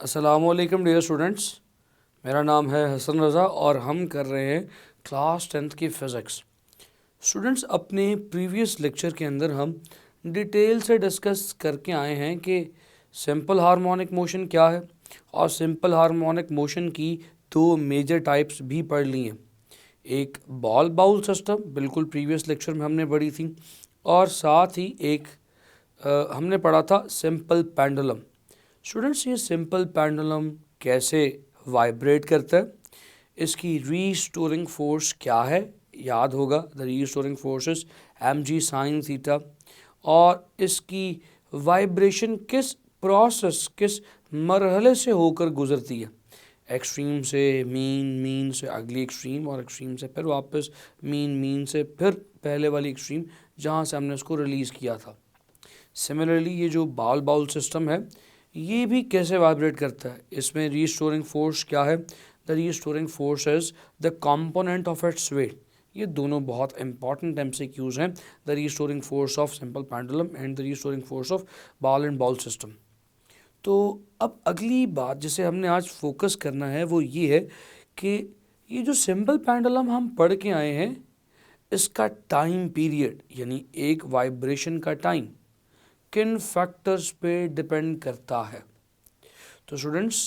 अस्सलामुअलैकुम dear students, मेरा नाम है हसन रज़ा और हम कर रहे हैं क्लास 10th की फ़िज़िक्स। स्टूडेंट्स, अपने प्रीवियस लेक्चर के अंदर हम डिटेल से डिस्कस करके आए हैं कि सिंपल हार्मोनिक मोशन क्या है और सिंपल हार्मोनिक मोशन की दो मेजर टाइप्स भी पढ़ ली हैं। एक बॉल बाउल सिस्टम बिल्कुल प्रीवियस लेक्चर में हमने पढ़ी थी और साथ ही एक हमने पढ़ा था सिंपल पेंडुलम। स्टूडेंट्स, ये सिंपल पेंडुलम कैसे वाइब्रेट करता है, इसकी रीस्टोरिंग फोर्स क्या है, याद होगा the restoring forces mg sin theta, और इसकी वाइब्रेशन किस प्रोसेस किस मरहले से होकर गुजरती है, एक्सट्रीम से मीन, मीन से अगली एक्सट्रीम और एक्सट्रीम से फिर वापस मीन, मीन से फिर पहले वाली एक्सट्रीम जहाँ से हमने उसको रिलीज़ किया था। सिमिलरली ये जो बाउल बाउल सिस्टम है ये भी कैसे वाइब्रेट करता है, इसमें रीस्टोरिंग फोर्स क्या है, the restoring force is the component of its weight. ये दोनों बहुत इंपॉर्टेंट MCQs हैं, the restoring force of simple pendulum and the restoring force of ball and bowl system. तो अब अगली बात जिसे हमने आज फोकस करना है वो ये है कि ये जो सिंपल पेंडुलम हम पढ़ के आए हैं इसका टाइम पीरियड यानी एक वाइब्रेशन का टाइम किन फैक्टर्स पे डिपेंड करता है। तो स्टूडेंट्स,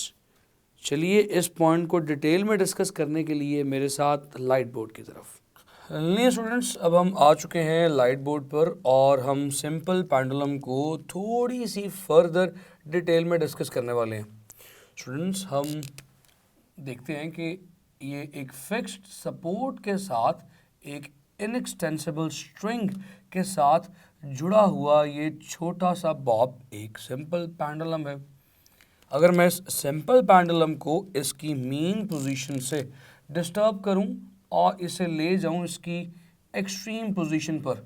चलिए इस पॉइंट को डिटेल में डिस्कस करने के लिए मेरे साथ लाइट बोर्ड की तरफ चलिए। स्टूडेंट्स, अब हम आ चुके हैं लाइट बोर्ड पर और हम सिंपल पेंडुलम को थोड़ी सी फर्दर डिटेल में डिस्कस करने वाले हैं। स्टूडेंट्स, हम देखते हैं कि ये एक फिक्स्ड सपोर्ट के साथ एक इनएक्सटेंसिबल स्ट्रिंग के साथ जुड़ा हुआ ये छोटा सा बॉब एक सिंपल पेंडुलम है। अगर मैं इस सिंपल पेंडुलम को इसकी मीन पोजीशन से डिस्टर्ब करूं और इसे ले जाऊं इसकी एक्सट्रीम पोजीशन पर,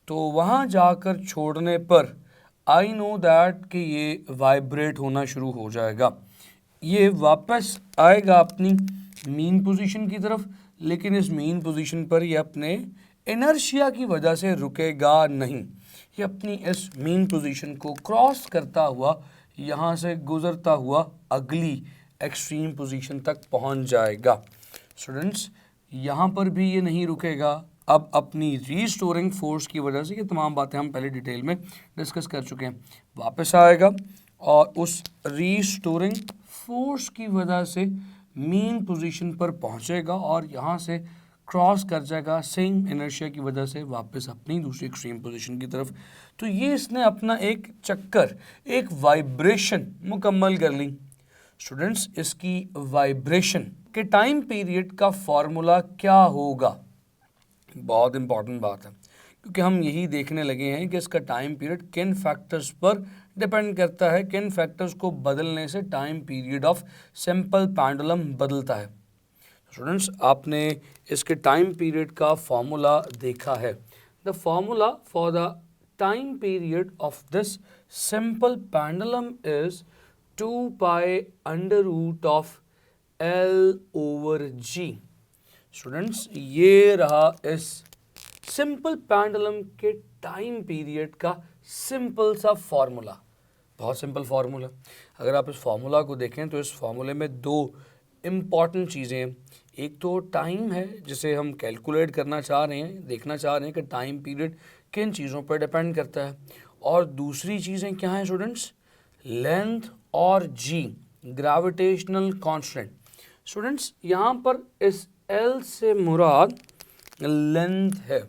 तो वहां जाकर छोड़ने पर आई नो दैट कि ये वाइब्रेट होना शुरू हो जाएगा। ये वापस आएगा अपनी मीन पोजीशन की तरफ, लेकिन इस मीन पोजीशन पर ये अपने इनर्शिया की वजह से रुकेगा नहीं। ये अपनी इस मीन पोजीशन को क्रॉस करता हुआ यहाँ से गुजरता हुआ अगली एक्सट्रीम पोजीशन तक पहुँच जाएगा। स्टूडेंट्स, यहाँ पर भी ये नहीं रुकेगा। अब अपनी रीस्टोरिंग फोर्स की वजह से, ये तमाम बातें हम पहले डिटेल में डिस्कस कर चुके हैं, वापस आएगा और उस रीस्टोरिंग फोर्स की वजह से मीन पोजीशन पर पहुँचेगा और यहाँ से क्रॉस कर जाएगा सेम इनर्शिया की वजह से वापस अपनी दूसरी एक्सट्रीम पोजीशन की तरफ। तो ये इसने अपना एक चक्कर, एक वाइब्रेशन मुकम्मल कर ली। स्टूडेंट्स, इसकी वाइब्रेशन के टाइम पीरियड का फॉर्मूला क्या होगा, बहुत इंपॉर्टेंट बात है, क्योंकि हम यही देखने लगे हैं कि इसका टाइम पीरियड किन फैक्टर्स पर डिपेंड करता है, किन फैक्टर्स को बदलने से time period of simple pendulum बदलता है। स्टूडेंट्स, आपने इसके टाइम पीरियड का फॉर्मूला देखा है। The formula for the time period of this simple pendulum is 2 pi under root of L over G। Students, ये रहा इस सिंपल पेंडुलम के टाइम पीरियड का सिंपल सा फॉर्मूला, बहुत सिंपल फार्मूला। अगर आप इस फार्मूला को देखें तो इस फार्मूले में दो इम्पॉर्टेंट चीज़ें हैं। एक तो टाइम है जिसे हम कैलकुलेट करना चाह रहे हैं, देखना चाह रहे हैं कि टाइम पीरियड किन चीज़ों पर डिपेंड करता है, और दूसरी चीज़ें क्या हैं स्टूडेंट्स, लेंथ और जी, ग्रेविटेशनल कांस्टेंट। स्टूडेंट्स, यहाँ पर इस L से मुराद लेंथ है।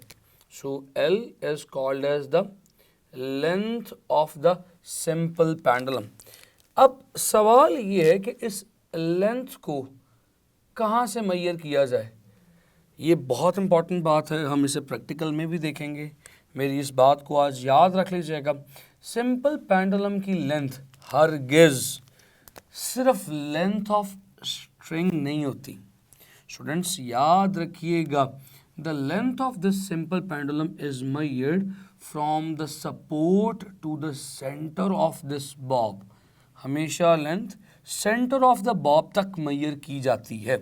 So L is called as the length of the simple pendulum. अब सवाल ये है कि इस लेंथ को कहाँ से मेजर किया जाए। ये बहुत इंपॉर्टेंट बात है, हम इसे प्रैक्टिकल में भी देखेंगे। मेरी इस बात को आज याद रख लीजिएगा, सिंपल पेंडुलम की लेंथ हरगिज़ सिर्फ लेंथ ऑफ स्ट्रिंग नहीं होती। स्टूडेंट्स, याद रखिएगा, the length of this simple pendulum is measured from the support to the centre of this bob. हमेशा length centre of the bob तक मेजर की जाती है।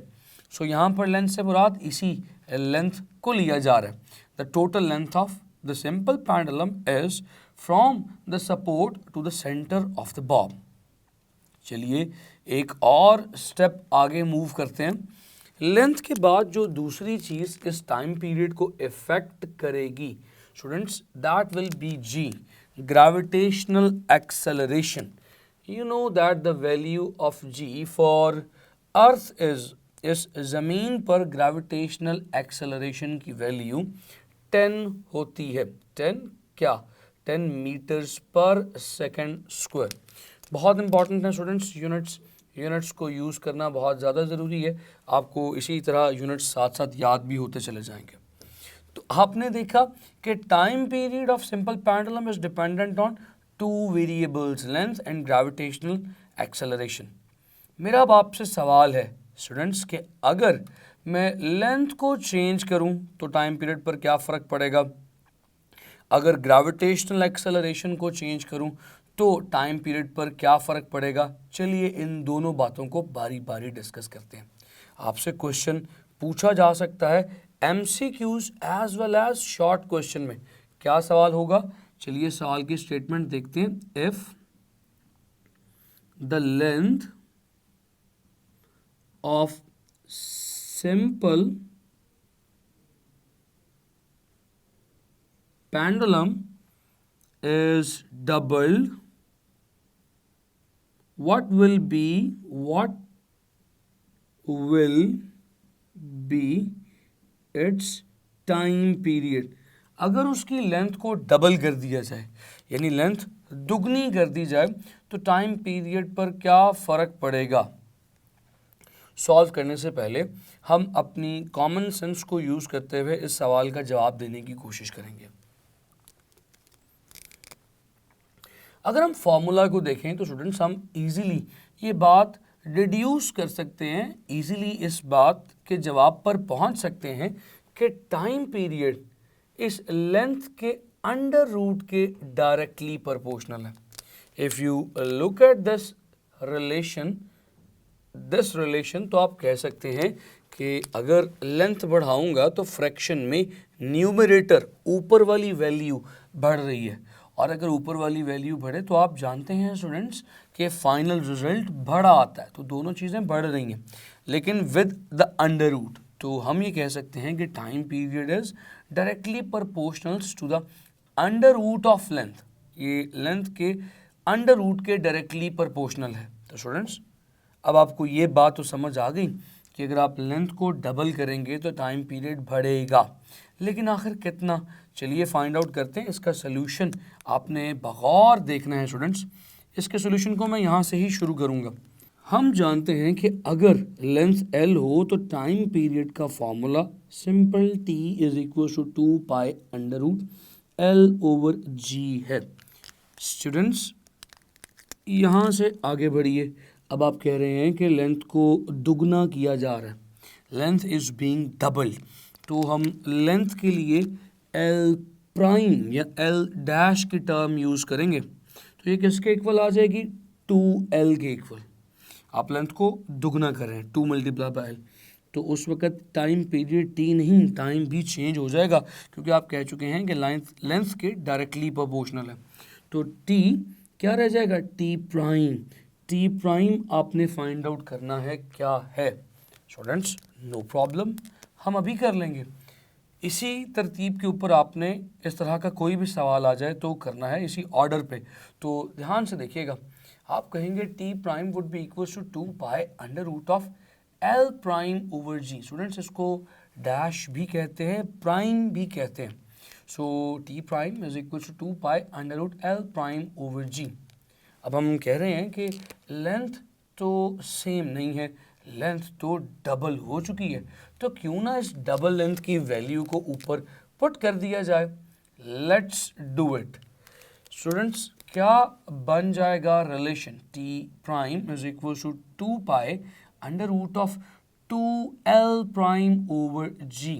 सो यहाँ पर लेंथ से मुराद इसी लेंथ को लिया जा रहा है। The total length of the simple pendulum is from the support to the centre of the bob. चलिए एक और स्टेप आगे मूव करते हैं। लेंथ के बाद जो दूसरी चीज़ इस टाइम पीरियड को इफेक्ट करेगी students, that will be g, gravitational acceleration. You know that the value of g for earth is, इस ज़मीन पर ग्रेविटेशनल एक्सेलरेशन की वैल्यू 10 होती है। 10 क्या? 10 मीटर्स पर सेकेंड स्क्वायर। बहुत इंपॉर्टेंट है स्टूडेंट्स यूनिट्स को यूज़ करना बहुत ज़्यादा ज़रूरी है। आपको इसी तरह यूनिट्स साथ साथ याद भी होते चले जाएंगे। तो आपने देखा कि time period of simple pendulum is dependent on two variables, length and gravitational acceleration. मेरा अब आपसे सवाल है स्टूडेंट्स कि अगर मैं लेंथ को चेंज करूं तो टाइम पीरियड पर क्या फ़र्क पड़ेगा, अगर ग्रेविटेशनल एक्सेलरेशन को चेंज करूं तो टाइम पीरियड पर क्या फ़र्क पड़ेगा। चलिए इन दोनों बातों को बारी बारी डिस्कस करते हैं। आपसे क्वेश्चन पूछा जा सकता है MCQs as well as short question में। क्या सवाल होगा, चलिए सवाल की स्टेटमेंट देखते हैं। If the length of simple pendulum is doubled, what will be its time period। अगर उसकी लेंथ को डबल कर दिया जाए यानी लेंथ दुगनी कर दी जाए तो टाइम पीरियड पर क्या फ़र्क पड़ेगा। सॉल्व करने से पहले हम अपनी कॉमन सेंस को यूज़ करते हुए इस सवाल का जवाब देने की कोशिश करेंगे। अगर हम फॉर्मूला को देखें तो स्टूडेंट्स हम इजीली ये बात रिड्यूस कर सकते हैं, इजीली इस बात के जवाब पर पहुंच सकते हैं कि टाइम पीरियड इस लेंथ के अंडर रूट के डायरेक्टली प्रोपोर्शनल है। If you look at this relation तो आप कह सकते हैं कि अगर लेंथ बढ़ाऊंगा तो फ्रैक्शन में न्यूमरेटर ऊपर वाली वैल्यू बढ़ रही है, और अगर ऊपर वाली वैल्यू बढ़े तो आप जानते हैं स्टूडेंट्स कि फाइनल रिजल्ट बड़ा आता है। तो दोनों चीज़ें बढ़ रही हैं लेकिन विद द अंडर रूट, तो हम ये कह सकते हैं कि time period is directly proportionals to the under root of length. ये लेंथ के अंडर रूट के डायरेक्टली प्रोपोर्शनल है। तो स्टूडेंट्स अब आपको ये बात तो समझ आ गई कि अगर आप लेंथ को डबल करेंगे तो टाइम पीरियड बढ़ेगा, लेकिन आखिर कितना, चलिए फाइंड आउट करते हैं। इसका सोल्यूशन आपने बगौर देखना है स्टूडेंट्स। इसके सोल्यूशन को मैं यहाँ से ही शुरू करूँगा। हम जानते हैं कि अगर लेंथ L हो तो टाइम पीरियड का formula simple T is equal to 2 pi under root L/G है। स्टूडेंट्स यहाँ से आगे बढ़िए। अब आप कह रहे हैं कि लेंथ को दुगना किया जा रहा है, लेंथ इज बीइंग डबल, तो हम लेंथ के लिए L प्राइम या L डैश की टर्म यूज़ करेंगे। तो ये किसके इक्वल आ जाएगी, 2L के इक्वल। आप लेंथ को दुगना कर रहे हैं 2 मल्टीप्लाई बाय L, तो उस वक्त टाइम पीरियड T नहीं, टाइम भी चेंज हो जाएगा क्योंकि आप कह चुके हैं कि लेंथ के डायरेक्टली प्रोपोर्शनल है। तो T क्या रह जाएगा, T प्राइम। T प्राइम आपने फाइंड आउट करना है क्या है स्टूडेंट्स, नो प्रॉब्लम, हम अभी कर लेंगे। इसी तरतीब के ऊपर आपने इस तरह का कोई भी सवाल आ जाए तो करना है इसी ऑर्डर पे। तो ध्यान से देखिएगा, आप कहेंगे T prime would be equal to 2 pi under root of L prime over G। Students इसको डैश भी कहते हैं, प्राइम भी कहते हैं। So T prime is equal to 2 pi under root L prime over G। अब हम कह रहे हैं कि लेंथ तो सेम नहीं है, लेंथ तो डबल हो चुकी है, तो क्यों ना इस डबल लेंथ की वैल्यू को ऊपर पुट कर दिया जाए। Let's do it. स्टूडेंट्स क्या बन जाएगा relation, T prime is equal to 2 pi under root of 2L prime over G।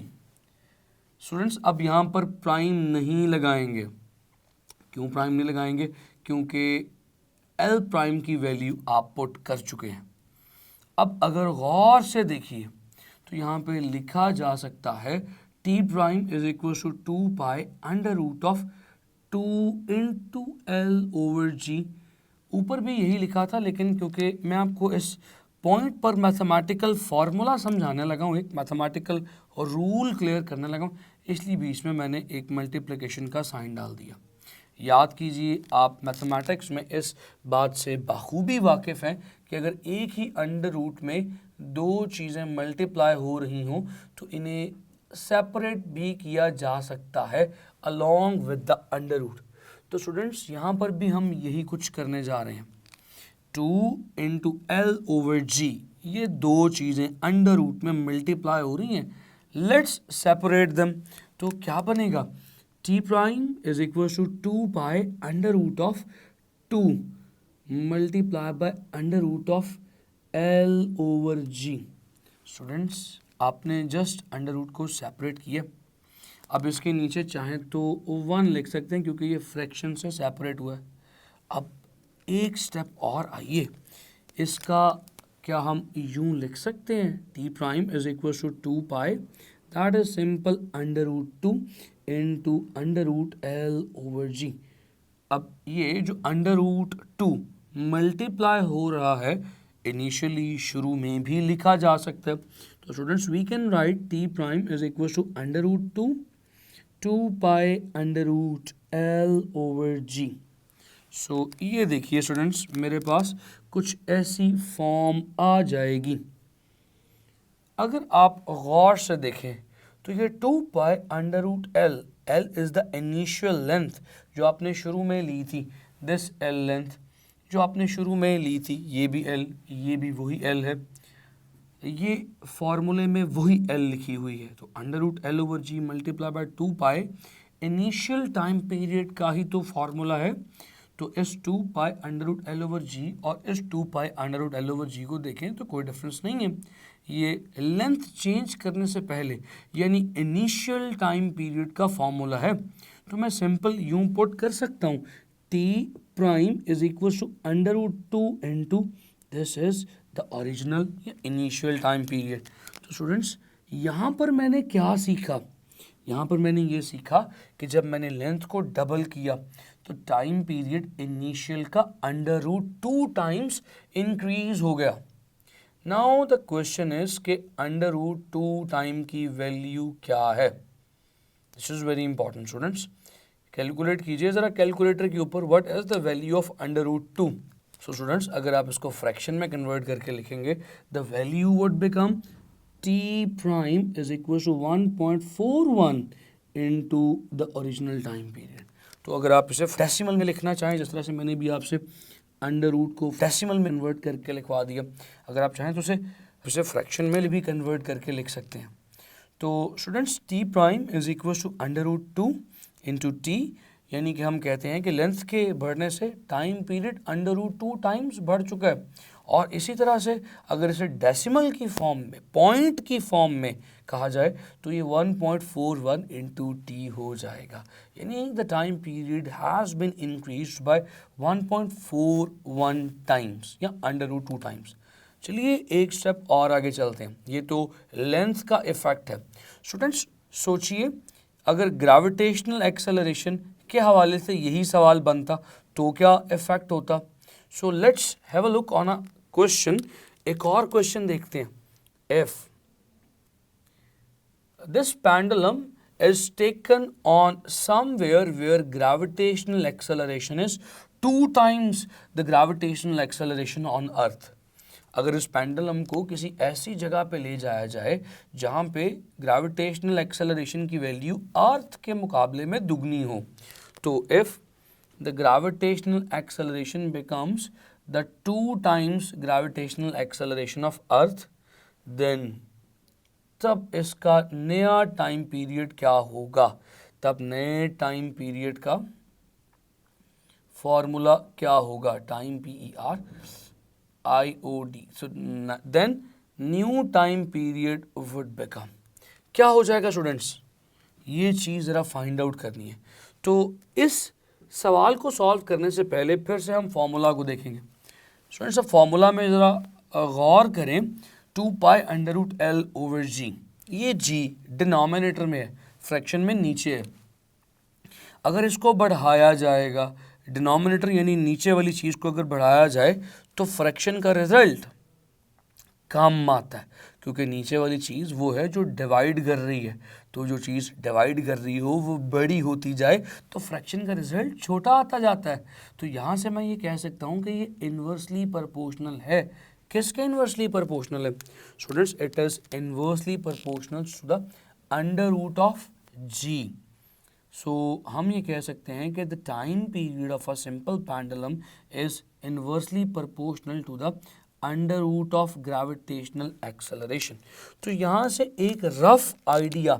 Students अब यहाँ पर प्राइम नहीं लगाएंगे, क्यों प्राइम नहीं लगाएंगे, क्योंकि L प्राइम की वैल्यू आप पुट कर चुके हैं। अब अगर गौर से देखिए तो यहाँ पे लिखा जा सकता है T prime is equal to 2 pi under root of 2 into L over G, ऊपर भी यही लिखा था, लेकिन क्योंकि मैं आपको इस पॉइंट पर मैथमेटिकल फार्मूला समझाने लगा हूँ, एक मैथमेटिकल रूल क्लियर करने लगा हूँ, इसलिए बीच में मैंने एक मल्टीप्लिकेशन का साइन डाल दिया। याद कीजिए, आप मैथमेटिक्स में इस बात से बखूबी वाकिफ़ हैं कि अगर एक ही अंडर रूट में दो चीज़ें मल्टीप्लाई हो रही हों तो इन्हें सेपरेट भी किया जा सकता है along with the under root. तो स्टूडेंट्स, यहाँ पर भी हम यही कुछ करने जा रहे हैं। 2 इंटू एल ओवर जी, ये दो चीज़ें अंडर रूट में मल्टीप्लाई हो रही हैं, लेट्स सेपरेट देम। तो क्या बनेगा, t prime is equal to 2 pi under root of 2 multiply by under root of l over g। Students, आपने जस्ट अंडर रूट को सेपरेट किया। अब इसके नीचे चाहें तो 1 लिख सकते हैं क्योंकि ये फ्रैक्शन से सेपरेट हुआ है। अब एक स्टेप और आइए, इसका क्या हम यूं लिख सकते हैं, t prime is equal to 2 pi, that is simple under root 2 into under root l over g। अब ये जो अंडर रूट 2 मल्टीप्लाई हो रहा है, इनिशियली शुरू में भी लिखा जा सकता है। तो students, we can write t prime is equal to under root 2 pi under root l over g। So ये देखिए स्टूडेंट्स, मेरे पास कुछ ऐसी फॉर्म आ जाएगी। अगर आप गौर से देखें तो ये 2 pi under root l is the initial length जो आपने शुरू में ली थी, दिस l लेंथ जो आपने शुरू में ली थी, ये भी l, ये भी वही l है, ये फॉर्मूले में वही l लिखी हुई है। तो under root l over G multiply by 2 pi initial time period का ही तो फॉर्मूला है। तो इस 2 pi under root l over G और इस 2 pi under root l over G को देखें तो कोई डिफरेंस नहीं है। ये लेंथ चेंज करने से पहले यानी इनिशियल टाइम पीरियड का फॉर्मूला है। तो मैं सिंपल यूं पुट कर सकता हूँ, t prime is equal to under root 2 into this is the original या इनिशियल टाइम पीरियड। तो स्टूडेंट्स, यहाँ पर मैंने क्या सीखा, यहाँ पर मैंने ये सीखा कि जब मैंने लेंथ को डबल किया तो टाइम पीरियड इनिशियल का अंडर रूट 2 टाइम्स इंक्रीज हो गया। नाउ द क्वेश्चन इज कि अंडर रूट 2 टाइम की वैल्यू क्या है। This is very important students, calculate कीजिए ज़रा कैलकुलेटर के ऊपर, what is the value of under root 2। So students, अगर आप इसको फ्रैक्शन में कन्वर्ट करके लिखेंगे, the value would become t prime is equal to 1.41 into the original time period. तो अगर आप इसे डेसिमल में लिखना चाहें, जिस तरह से मैंने भी आपसे अंडर रूट को डेसिमल में कन्वर्ट करके लिखवा दिया, अगर आप चाहें तो उसे फ्रैक्शन में भी कन्वर्ट करके लिख सकते हैं। तो students, t prime is equal to under root 2 into T, यानी कि हम कहते हैं कि लेंथ के बढ़ने से time period under root 2 times बढ़ चुका है। और इसी तरह से अगर इसे डेसिमल की फॉर्म में, पॉइंट की फॉर्म में कहा जाए तो ये 1.41 इंटू टी हो जाएगा, यानी the time period has been increased by 1.41 times या अंडर रूट 2 टाइम्स। चलिए एक स्टेप और आगे चलते हैं, ये तो लेंथ का इफेक्ट है। स्टूडेंट्स, सोचिए अगर ग्रेविटेशनल एक्सेलरेशन के हवाले से यही सवाल बनता तो क्या इफेक्ट होता। So let's have a look on a question. एक और क्वेश्चन देखते हैं। If this pendulum is taken on somewhere where gravitational acceleration is 2 times the gravitational acceleration on earth। अगर इस पेंडुलम को किसी ऐसी जगह पे ले जाया जाए जहाँ पे ग्रेविटेशनल एक्सेलरेशन की वैल्यू अर्थ के मुकाबले में दुगनी हो, तो if the gravitational acceleration becomes the 2 times gravitational acceleration of earth, then तब इसका नया टाइम पीरियड क्या होगा। तब नए टाइम पीरियड का फॉर्मूला क्या होगा, time PERIOD। So then new time period would become, क्या हो जाएगा स्टूडेंट्स, ये चीज़ ज़रा फाइंड आउट करनी है। तो इस सवाल को सॉल्व करने से पहले फिर से हम फॉर्मूला को देखेंगे। स्टूडेंट्स, अब फॉर्मूला में ज़रा गौर करें, 2 pi under root l over G, ये g डिनोमिनेटर में है, फ्रैक्शन में नीचे है। अगर इसको बढ़ाया जाएगा डिनोमिनेटर यानी नीचे वाली चीज़ को अगर बढ़ाया जाए तो फ्रैक्शन का रिजल्ट कम आता है, क्योंकि नीचे वाली चीज़ वो है जो डिवाइड कर रही है, तो जो चीज़ डिवाइड कर रही हो वो बड़ी होती जाए तो फ्रैक्शन का रिजल्ट छोटा आता जाता है। तो यहाँ से मैं ये कह सकता हूँ कि ये इन्वर्सली प्रोपोर्शनल है। किसके इन्वर्सली प्रोपोर्शनल है students? It is inversely proportional to the under root of G. So हम ये कह सकते हैं कि the time period of a simple pendulum is inversely proportional to the under root of gravitational acceleration. तो यहाँ से एक रफ आइडिया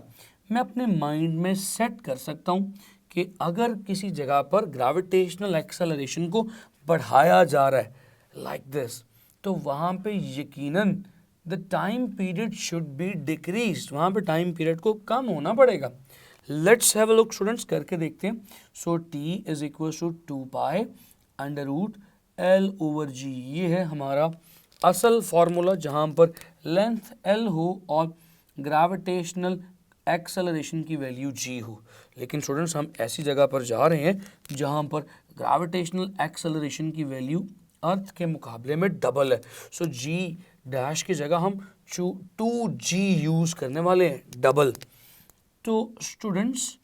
मैं अपने माइंड में सेट कर सकता हूँ कि अगर किसी जगह पर ग्रेविटेशनल एक्सेलरेशन को बढ़ाया जा रहा है लाइक दिस, तो वहाँ पे यकीनन the time period should be decrease, वहाँ पे टाइम पीरियड को कम होना पड़ेगा। Let's have a look students, करके देखते हैं। So T is equal to 2 pi under root L over G, ये है हमारा असल फार्मूला जहाँ पर लेंथ एल हो और ग्रेविटेशनल एक्सेलरेशन की वैल्यू जी हो। लेकिन स्टूडेंट्स हम ऐसी जगह पर जा रहे हैं जहाँ पर ग्रेविटेशनल एक्सेलरेशन की वैल्यू अर्थ के मुकाबले में डबल है। सो जी डैश की जगह हम 2g यूज़ करने वाले हैं, डबल। तो स्टूडेंट्स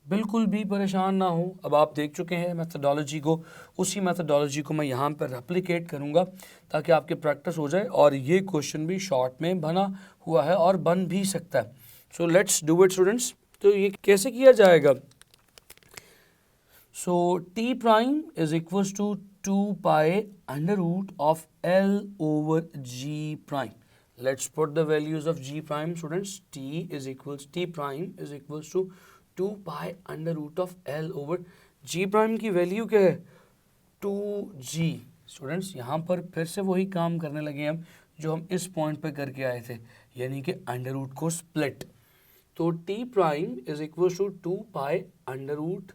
बिल्कुल भी परेशान ना हो, अब आप देख चुके हैं मेथडोलॉजी को, उसी मेथडोलॉजी को मैं यहाँ पर रेप्लिकेट करूँगा ताकि आपकी प्रैक्टिस हो जाए और ये क्वेश्चन भी शॉर्ट में बना हुआ है और बन भी सकता है। So let's do it students. तो ये कैसे किया जाएगा? So T prime is equals to 2 pi under root of L over G prime. Let's put the values of g prime students. T prime is equals to 2 pi under root of L over g prime की value क्या है? 2g। Students यहाँ पर फिर से वही काम करने लगे हम जो हम इस पॉइंट पे करके आए थे, यानी कि अंडर रूट को स्प्लिट। तो t prime is equals to 2 pi under root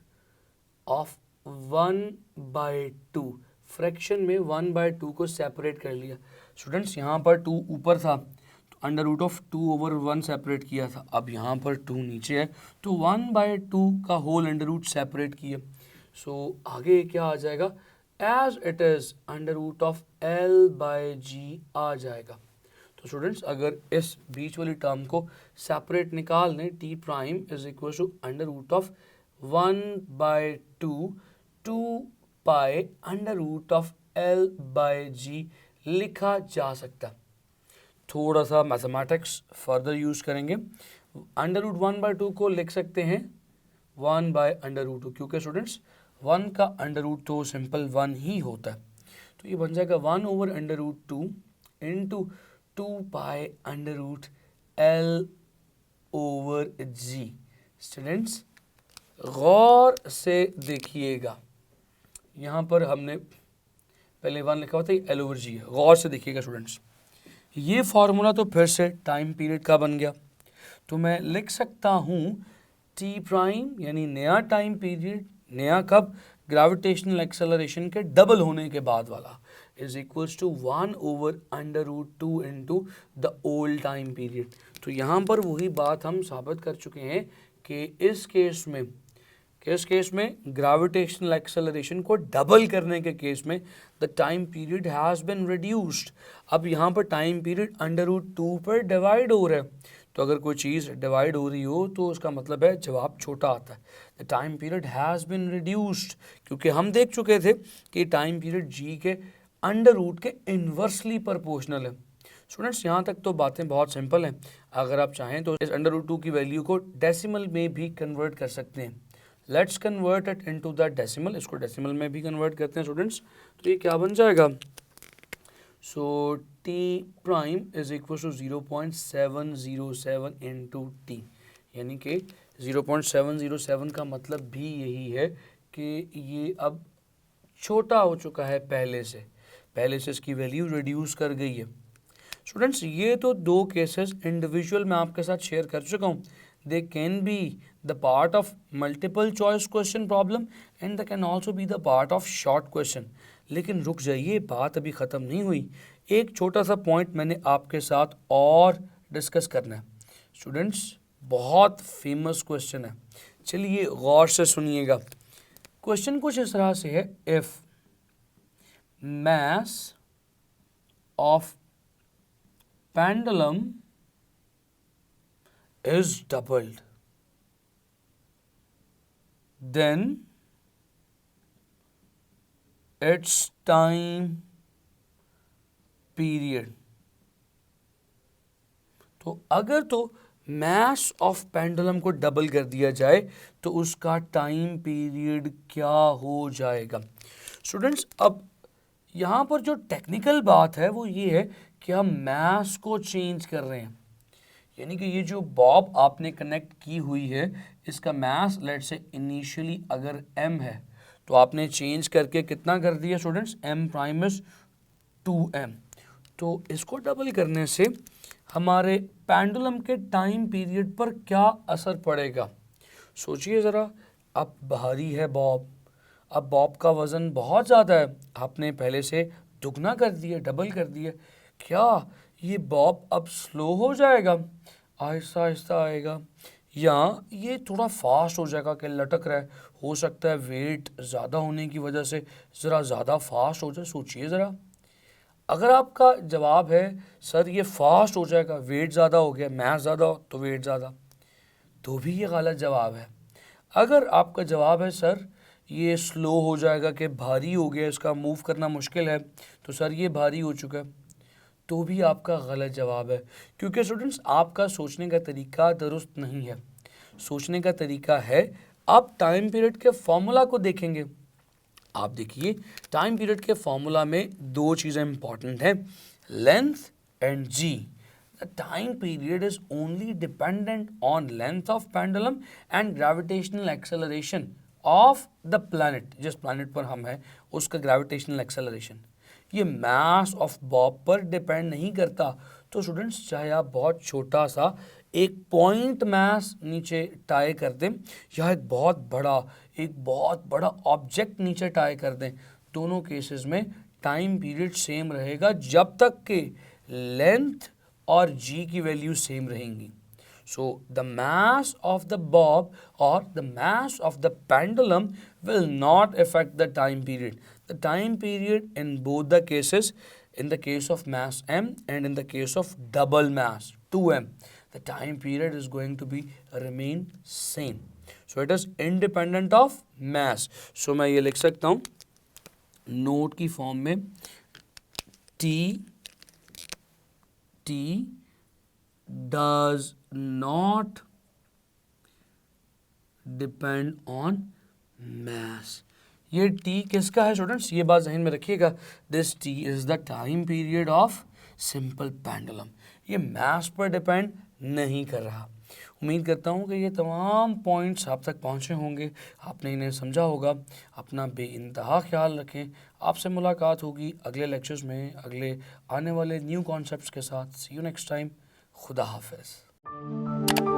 of 1/2, fraction में 1/2 को सेपरेट कर लिया। स्टूडेंट्स यहाँ पर 2 ऊपर था तो under root of 2 over 1 separate किया था, अब यहाँ पर 2 नीचे है तो 1/2 का होल अंडर रूट सेपरेट किया। सो आगे क्या आ जाएगा? As it is under root of L/G आ जाएगा। तो स्टूडेंट्स अगर इस बीच वाली टर्म को सेपरेट निकाल लें, T prime is equal to under root of 1/2 2 pi under root of L/G लिखा जा सकता। थोड़ा सा मैथमेटिक्स फर्दर यूज करेंगे, अंडर रूट 1/2 को लिख सकते हैं 1/√2, क्योंकि स्टूडेंट्स 1 का अंडर रूट तो सिंपल 1 ही होता है, तो ये बन जाएगा 1 over under root 2 into 2 pi under root L over G। Students गौर से देखिएगा, यहाँ पर हमने पहले 1 लिखा हुआ था, L ओवर G है। गौर से देखिएगा स्टूडेंट्स, ये फार्मूला तो फिर से टाइम पीरियड का बन गया, तो मैं लिख सकता हूँ टी प्राइम यानी नया टाइम पीरियड, नया कब? ग्रेविटेशनल एक्सेलरेशन के डबल होने के बाद वाला, is equals to 1 over under root 2 into the old time period. तो यहाँ पर वही बात हम साबित कर चुके हैं कि इस केस में ग्रेविटेशनल एक्सेलरेशन को डबल करने के केस में the time period has been reduced. अब यहाँ पर टाइम पीरियड अंडर रूट 2 पर डिवाइड हो रहा है, तो अगर कोई चीज़ डिवाइड हो रही हो तो उसका मतलब है जवाब छोटा आता है। The time period has been reduced, क्योंकि हम देख चुके थे कि टाइम पीरियड जी के अंडर रूट के इन्वर्सली प्रोपोर्शनल है। स्टूडेंट्स यहाँ तक तो बातें बहुत सिंपल हैं, अगर आप चाहें तो इस अंडर रूट 2 की वैल्यू को डेसिमल में भी कन्वर्ट कर सकते हैं। Let's convert it into the decimal, इसको डेसिमल में भी कन्वर्ट करते हैं स्टूडेंट्स, तो ये क्या बन जाएगा? So T prime is equal to 0.707 into T, यानी कि 0.707 का मतलब भी यही है कि ये अब छोटा हो चुका है पहले से इसकी वैल्यू रिड्यूस कर गई है। स्टूडेंट्स ये तो दो केसेस इंडिविजुअल मैं आपके साथ शेयर कर चुका हूँ, they can be the part of multiple choice question problem and they can also be the part of short question। लेकिन रुक जाइए, बात अभी ख़त्म नहीं हुई, एक छोटा सा पॉइंट मैंने आपके साथ और डिस्कस करना है। स्टूडेंट्स बहुत फेमस क्वेश्चन है, चलिए गौर से सुनिएगा। क्वेश्चन कुछ इस तरह से है, if mass of pendulum is doubled, then its time period. तो अगर तो mass of pendulum को डबल कर दिया जाए तो उसका टाइम पीरियड क्या हो जाएगा। स्टूडेंट्स, अब यहाँ पर जो टेक्निकल बात है वो ये है कि हम मैस को चेंज कर रहे हैं, यानी कि ये जो बॉब आपने कनेक्ट की हुई है इसका मैस लेट से इनिशियली अगर m है तो आपने चेंज करके कितना कर दिया students, m prime is 2m। तो इसको डबल करने से हमारे पेंडुलम के टाइम पीरियड पर क्या असर पड़ेगा। सोचिए ज़रा, अब भारी है बॉब, अब बॉब का वज़न बहुत ज़्यादा है, आपने पहले से दुगना कर दिया, डबल कर दिया, क्या ये बॉब अब स्लो हो जाएगा, आहिस्ता आहिस्ता आएगा, या ये थोड़ा फास्ट हो जाएगा कि लटक रहा है, हो सकता है वेट ज़्यादा होने की वजह से ज़रा ज़्यादा फास्ट हो जाए। सोचिए ज़रा, अगर आपका जवाब है सर ये फास्ट हो जाएगा, वेट ज़्यादा हो गया, मैथ ज़्यादा हो तो वेट ज़्यादा, तो भी ये गलत जवाब है। अगर आपका जवाब है सर ये स्लो हो जाएगा कि भारी हो गया, इसका मूव करना मुश्किल है, तो सर ये भारी हो चुका है, तो भी आपका गलत जवाब है। क्योंकि स्टूडेंट्स आपका सोचने का तरीका दुरुस्त नहीं है। सोचने का तरीका है, आप टाइम पीरियड के फॉर्मूला को देखेंगे। आप देखिए टाइम पीरियड के फॉर्मूला में दो चीज़ें इंपॉर्टेंट हैं, length and G. The time period is only dependent on length of pendulum and gravitational acceleration of the planet। जिस planet पर हम हैं उसका gravitational acceleration, ये mass of bob पर डिपेंड नहीं करता। तो स्टूडेंट्स चाहे आप बहुत छोटा सा एक पॉइंट मास नीचे टाई कर दें या एक बहुत बड़ा ऑब्जेक्ट नीचे टाई कर दें, दोनों केसेस में टाइम पीरियड सेम रहेगा जब तक कि लेंथ और जी की वैल्यू सेम रहेंगी। So the mass of the bob or the mass of the pendulum will not affect the time period. The time period in both the cases, in the case of mass m and in the case of double mass 2m, the time period is going to be remain same. So it is independent of mass. So मैं ये लिख सकता हूँ note की form में, T does not depend on mass। ये T किसका है स्टूडेंट्स, ये बात ज़हन में रखिएगा, this T is the time period of simple pendulum, ये मास पर डिपेंड नहीं कर रहा। उम्मीद करता हूँ कि ये तमाम पॉइंट्स आप तक पहुँचे होंगे, आपने इन्हें समझा होगा। अपना बेइंतहा ख्याल रखें। आपसे मुलाकात होगी अगले लेक्चर्स में अगले आने वाले न्यू कॉन्सेप्ट्स के साथ। सी यू नेक्स्ट टाइम। खुदा हाफिज़।